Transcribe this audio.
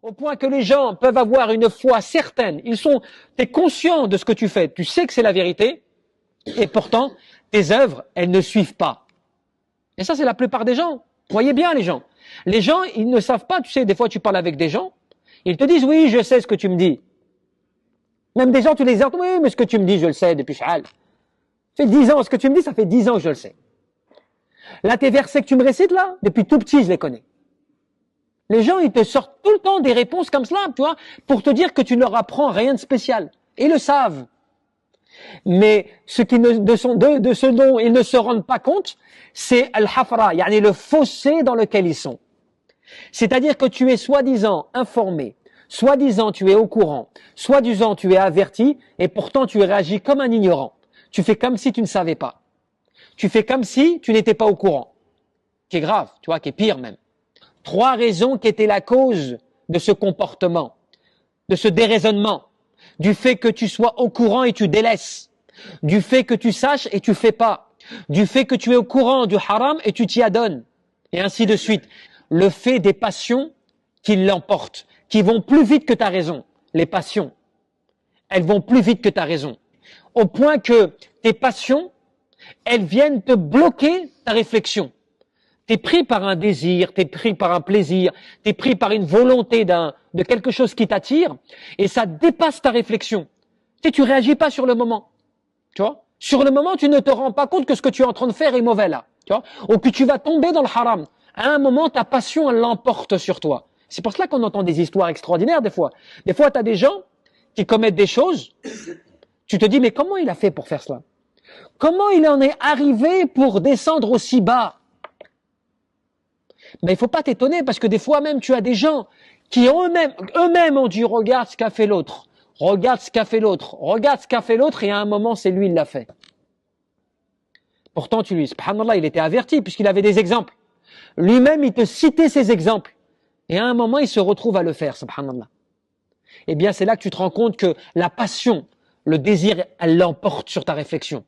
au point que les gens peuvent avoir une foi certaine. T'es conscient de ce que tu fais, tu sais que c'est la vérité, et pourtant, tes œuvres, elles ne suivent pas. Et ça, c'est la plupart des gens. Voyez bien les gens. Les gens, ils ne savent pas, tu sais, des fois tu parles avec des gens, ils te disent, oui, je sais ce que tu me dis. Même des gens, tu les entends, oui, mais ce que tu me dis, je le sais depuis Sha'al. Ça fait 10 ans, ce que tu me dis, ça fait 10 ans que je le sais. Là, tes versets que tu me récites, là, depuis tout petit, je les connais. Les gens, ils te sortent tout le temps des réponses comme cela, tu vois, pour te dire que tu ne leur apprends rien de spécial. Et ils le savent. Mais ce dont ils ne se rendent pas compte, c'est al-hafra, yani le fossé dans lequel ils sont. C'est-à-dire que tu es soi-disant informé, soi-disant tu es au courant, soi-disant tu es averti, et pourtant tu réagis comme un ignorant. Tu fais comme si tu ne savais pas. Tu fais comme si tu n'étais pas au courant. Qui est grave, tu vois, qui est pire même. 3 raisons qui étaient la cause de ce comportement, de ce déraisonnement, du fait que tu sois au courant et tu délaisses, du fait que tu saches et tu fais pas, du fait que tu es au courant du haram et tu t'y adonnes, et ainsi de suite. Le fait des passions qui l'emportent, qui vont plus vite que ta raison. Les passions, elles vont plus vite que ta raison. Au point que tes passions, elles viennent te bloquer ta réflexion. T'es pris par un désir, t'es pris par un plaisir, t'es pris par une volonté de quelque chose qui t'attire, et ça dépasse ta réflexion. Tu réagis pas sur le moment. Tu vois? Sur le moment, tu ne te rends pas compte que ce que tu es en train de faire est mauvais là. Tu vois? Ou que tu vas tomber dans le haram. À un moment, ta passion, elle l'emporte sur toi. C'est pour cela qu'on entend des histoires extraordinaires des fois. Des fois, tu as des gens qui commettent des choses, tu te dis, mais comment il a fait pour faire cela? Comment il en est arrivé pour descendre aussi bas? Mais il faut pas t'étonner parce que des fois même tu as des gens qui eux-mêmes ont dit regarde ce qu'a fait l'autre, regarde ce qu'a fait l'autre, regarde ce qu'a fait l'autre et à un moment c'est lui il l'a fait. Pourtant tu lui, subhanallah, il était averti puisqu'il avait des exemples. Lui-même il te citait ces exemples et à un moment il se retrouve à le faire, subhanallah. Eh bien c'est là que tu te rends compte que la passion, le désir, elle l'emporte sur ta réflexion.